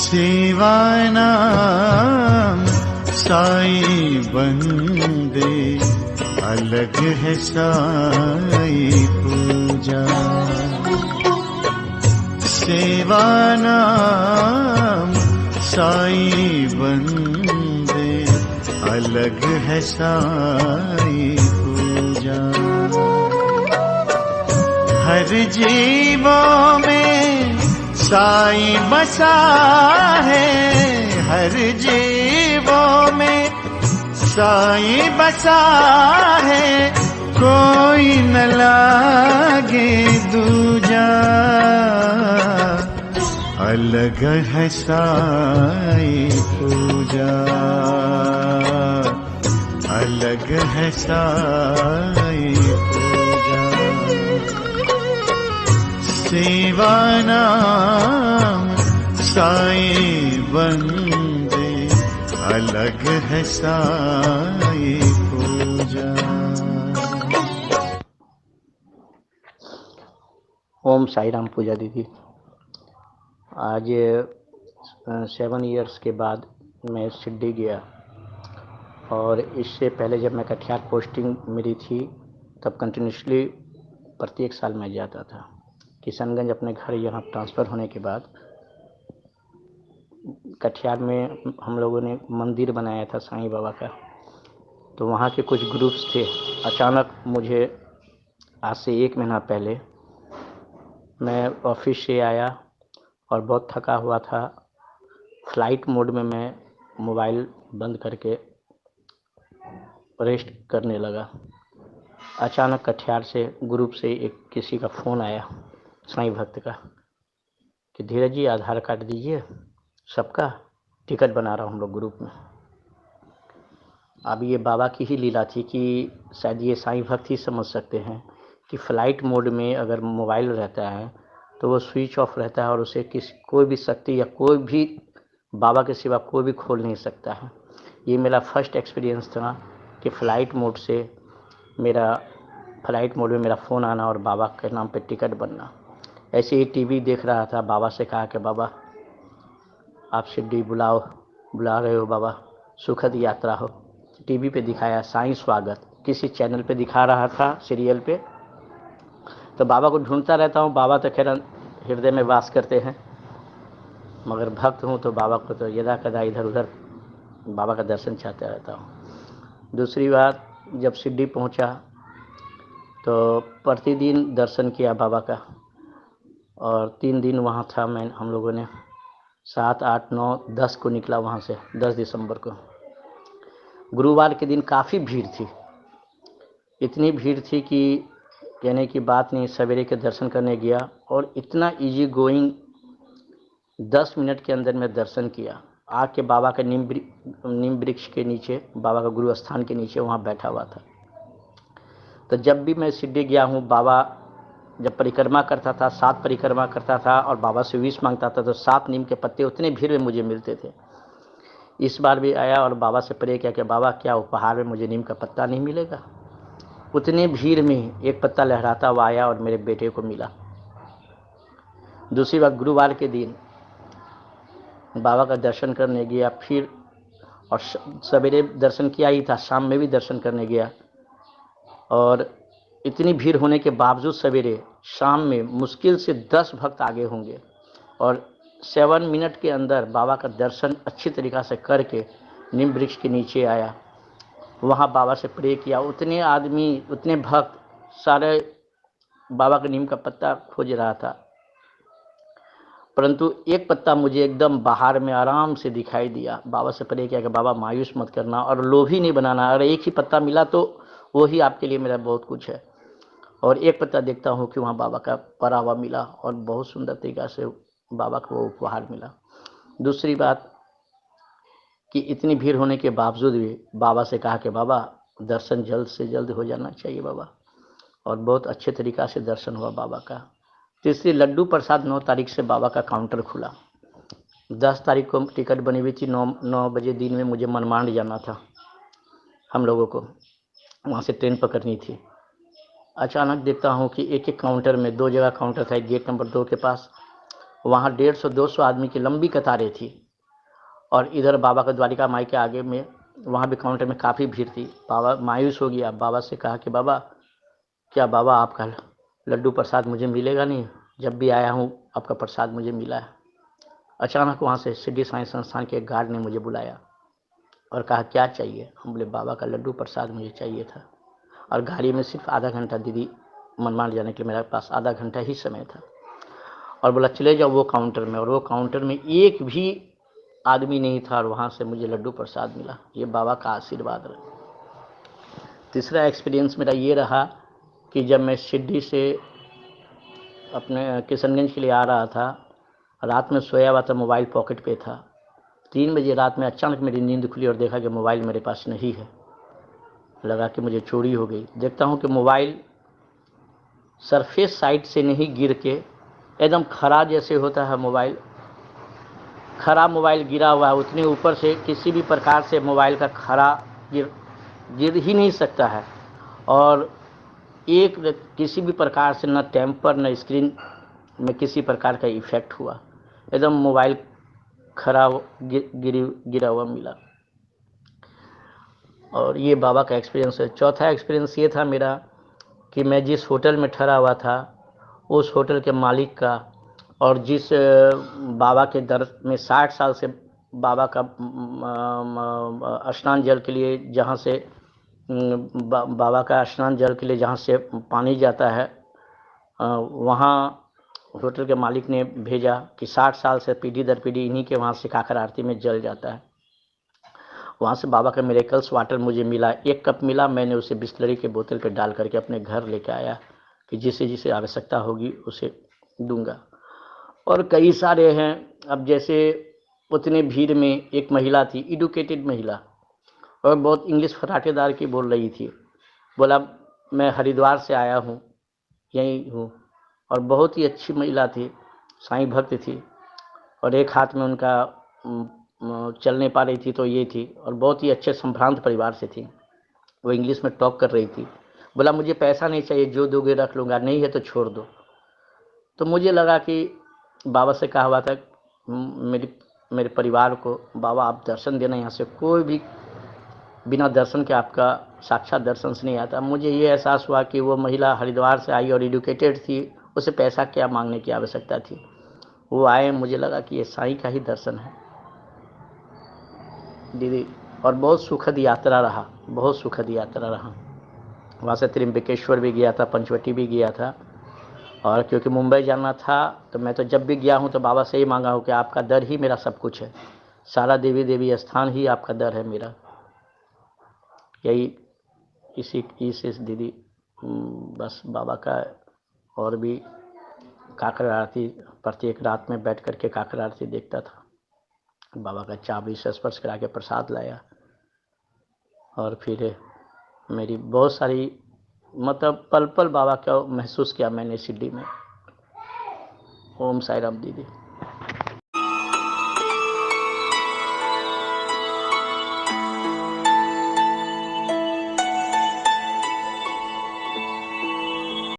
सेवानाम साई बंदे, अलग है साई पूजा। सेवानाम साई बंदे, अलग है साई पूजा। हर जीवों में साई बसा है, हर जीवों में साई बसा है, कोई न लागे दूजा। अलग है साई पूजा, अलग है साई पूजा। सेवानाम साई बंदे, अलग है साई पूजा। ओम साई राम पूजा दीदी। आज 7 इयर्स के बाद मैं शिरडी गया, और इससे पहले जब मैं कटिहार पोस्टिंग मेरी थी तब कंटिन्यूसली प्रत्येक साल मैं जाता था। किशनगंज अपने घर यहाँ ट्रांसफ़र होने के बाद कटिहार में हम लोगों ने मंदिर बनाया था साईं बाबा का, तो वहाँ के कुछ ग्रुप्स थे। अचानक मुझे आज से 1 महीना पहले मैं ऑफिस से आया और बहुत थका हुआ था। फ्लाइट मोड में मैं मोबाइल बंद करके रेस्ट करने लगा। अचानक कटिहार से ग्रुप से एक किसी का फ़ोन आया साईं भक्त का कि धीरज जी आधार कार्ड दीजिए, सबका टिकट बना रहा हूँ हम लोग ग्रुप में। अब ये बाबा की ही लीला थी कि शायद ये साईं भक्त ही समझ सकते हैं कि फ़्लाइट मोड में अगर मोबाइल रहता है तो वो स्विच ऑफ रहता है और उसे कोई भी शक्ति या कोई भी बाबा के सिवा कोई भी खोल नहीं सकता है। ये मेरा फर्स्ट एक्सपीरियंस था कि फ़्लाइट मोड में मेरा फ़ोन आना और बाबा के नाम पे टिकट बनना। ऐसे ही टीवी देख रहा था, बाबा से कहा कि बाबा आप शिरडी बुला रहे हो बाबा, सुखद यात्रा हो। टीवी पे दिखाया साईं स्वागत, किसी चैनल पे दिखा रहा था सीरियल पे। तो बाबा को ढूंढता रहता हूँ। बाबा तो खैर हृदय में वास करते हैं, मगर भक्त हूँ तो बाबा को तो यदा कदा इधर उधर बाबा का दर्शन चाहता रहता हूँ। दूसरी बात, जब शिरडी पहुँचा तो प्रतिदिन दर्शन किया बाबा का, और 3 दिन वहाँ था मैं। हम लोगों ने 7, 8, 9, 10 को निकला वहाँ से, 10 दिसंबर को। गुरुवार के दिन काफ़ी भीड़ थी, इतनी भीड़ थी कि कहने की बात नहीं। सवेरे के दर्शन करने गया और इतना इजी गोइंग 10 मिनट के अंदर मैं दर्शन किया। आके बाबा के नीम वृक्ष के नीचे, बाबा का गुरु स्थान के नीचे वहाँ बैठा हुआ था। तो जब भी मैं शिरडी गया हूँ, बाबा जब परिक्रमा करता था, 7 परिक्रमा करता था और बाबा से विश मांगता था तो 7 नीम के पत्ते उतने भीड़ में मुझे मिलते थे। इस बार भी आया और बाबा से प्रे किया कि बाबा क्या उपहार में मुझे नीम का पत्ता नहीं मिलेगा। उतने भीड़ में एक पत्ता लहराता हुआ आया और मेरे बेटे को मिला। दूसरी बात, गुरुवार के दिन बाबा का दर्शन करने गया, फिर और सवेरे दर्शन किया ही था, शाम में भी दर्शन करने गया। और इतनी भीड़ होने के बावजूद सवेरे शाम में मुश्किल से 10 भक्त आगे होंगे, और 7 मिनट के अंदर बाबा का दर्शन अच्छी तरीक़ा से करके नीम वृक्ष के नीचे आया। वहाँ बाबा से प्रे किया। उतने आदमी, उतने भक्त, सारे बाबा के नीम का पत्ता खोज रहा था, परंतु एक पत्ता मुझे एकदम बाहर में आराम से दिखाई दिया। बाबा से प्रे किया कि बाबा मायूस मत करना और लोभी नहीं बनाना, अगर एक ही पत्ता मिला तो वो ही आपके लिए मेरा बहुत कुछ है। और एक पत्ता देखता हूँ कि वहाँ बाबा का परा हुआ मिला और बहुत सुंदर तरीक़ा से बाबा को वो उपहार मिला। दूसरी बात कि इतनी भीड़ होने के बावजूद भी बाबा से कहा कि बाबा दर्शन जल्द से जल्द हो जाना चाहिए बाबा, और बहुत अच्छे तरीक़ा से दर्शन हुआ बाबा का। तीसरी, लड्डू प्रसाद 9 तारीख से बाबा का काउंटर खुला। 10 तारीख को टिकट बनी हुई थी, 9 बजे दिन में मुझे मनमाड जाना था, हम लोगों को वहाँ से ट्रेन पकड़नी थी। अचानक देखता हूँ कि एक काउंटर में 2 जगह काउंटर था। एक गेट नंबर 2 के पास, वहाँ 150-200 आदमी की लंबी कतारें थी और इधर बाबा का द्वारिका माई के आगे में वहाँ भी काउंटर में काफ़ी भीड़ थी। बाबा मायूस हो गया, बाबा से कहा कि बाबा, क्या बाबा आपका लड्डू प्रसाद मुझे मिलेगा नहीं? जब भी आया हूँ आपका प्रसाद मुझे मिला है। अचानक वहाँ से शिरडी साईं संस्थान के एक गार्ड ने मुझे बुलाया और कहा क्या चाहिए? हम बोले बाबा का लड्डू प्रसाद मुझे चाहिए था। और गाड़ी में सिर्फ आधा घंटा दीदी मनमान जाने के लिए मेरे पास आधा घंटा ही समय था। और बोला चले जाओ वो काउंटर में, और वो काउंटर में एक भी आदमी नहीं था और वहाँ से मुझे लड्डू प्रसाद मिला। ये बाबा का आशीर्वाद रहा। तीसरा एक्सपीरियंस मेरा ये रहा कि जब मैं शिरडी से अपने किशनगंज के लिए आ रहा था, रात में सोया हुआ था, मोबाइल पॉकेट पे था। 3 बजे रात में अचानक मेरी नींद खुली और देखा कि मोबाइल मेरे पास नहीं है। लगा कि मुझे चोरी हो गई। देखता हूँ कि मोबाइल सरफेस साइड से नहीं गिर के एकदम खरा जैसे होता है मोबाइल, खरा मोबाइल गिरा हुआ है, उतने ऊपर से किसी भी प्रकार से मोबाइल का खरा गिर ही नहीं सकता है। और एक किसी भी प्रकार से न टेम्पर न स्क्रीन में किसी प्रकार का इफेक्ट हुआ, एकदम मोबाइल खरा गिरा हुआ मिला। और ये बाबा का एक्सपीरियंस है। चौथा एक्सपीरियंस ये था मेरा कि मैं जिस होटल में ठहरा हुआ था उस होटल के मालिक का और जिस बाबा के दर में 60 साल से बाबा का स्नान जल के लिए जहाँ से बाबा का स्नान जल के लिए जहाँ से पानी जाता है, वहाँ होटल के मालिक ने भेजा कि 60 साल से पीढ़ी दर पीढ़ी इन्हीं के वहाँ से काकर आरती में जल जाता है। वहाँ से बाबा का मिरेकल्स वाटर मुझे मिला, 1 कप मिला। मैंने उसे बिस्लरी के बोतल पे डाल करके अपने घर लेके आया कि जिसे जिसे आवश्यकता होगी उसे दूंगा। और कई सारे हैं। अब जैसे उतने भीड़ में एक महिला थी, एडुकेटेड महिला, और बहुत इंग्लिश फटाटेदार की बोल रही थी। बोला मैं हरिद्वार से आया हूँ, यहीं हूँ। और बहुत ही अच्छी महिला थी, साईं भक्त थी, और एक हाथ में उनका चल नहीं पा रही थी तो ये थी, और बहुत ही अच्छे संभ्रांत परिवार से थी। वो इंग्लिश में टॉक कर रही थी। बोला मुझे पैसा नहीं चाहिए, जो दोगे रख लूँगा, नहीं है तो छोड़ दो। तो मुझे लगा कि बाबा से कहा हुआ था मेरे परिवार को, बाबा आप दर्शन देना, यहाँ से कोई भी बिना दर्शन के आपका साक्षात दर्शन से नहीं आता। मुझे ये एहसास हुआ कि वो महिला हरिद्वार से आई और एडुकेटेड थी, उसे पैसा क्या मांगने की आवश्यकता थी। वो आए, मुझे लगा कि ये साईं का ही दर्शन है दीदी। और बहुत सुखद यात्रा रहा, बहुत सुखद यात्रा रहा। वहाँ से त्रिम्बकेश्वर भी गया था, पंचवटी भी गया था। और क्योंकि मुंबई जाना था तो मैं तो जब भी गया हूँ तो बाबा से ही मांगा हूँ कि आपका दर ही मेरा सब कुछ है, सारा देवी स्थान ही आपका दर है मेरा। यही इसी दीदी बस बाबा का। और भी काकर आरती प्रत्येक रात में बैठ करके काकर आरती देखता था। बाबा का चाबी से स्पर्श करा के प्रसाद लाया। और फिर मेरी बहुत सारी मतलब पल पल बाबा का महसूस किया मैंने शिरडी में। ओम साई राम दीदी।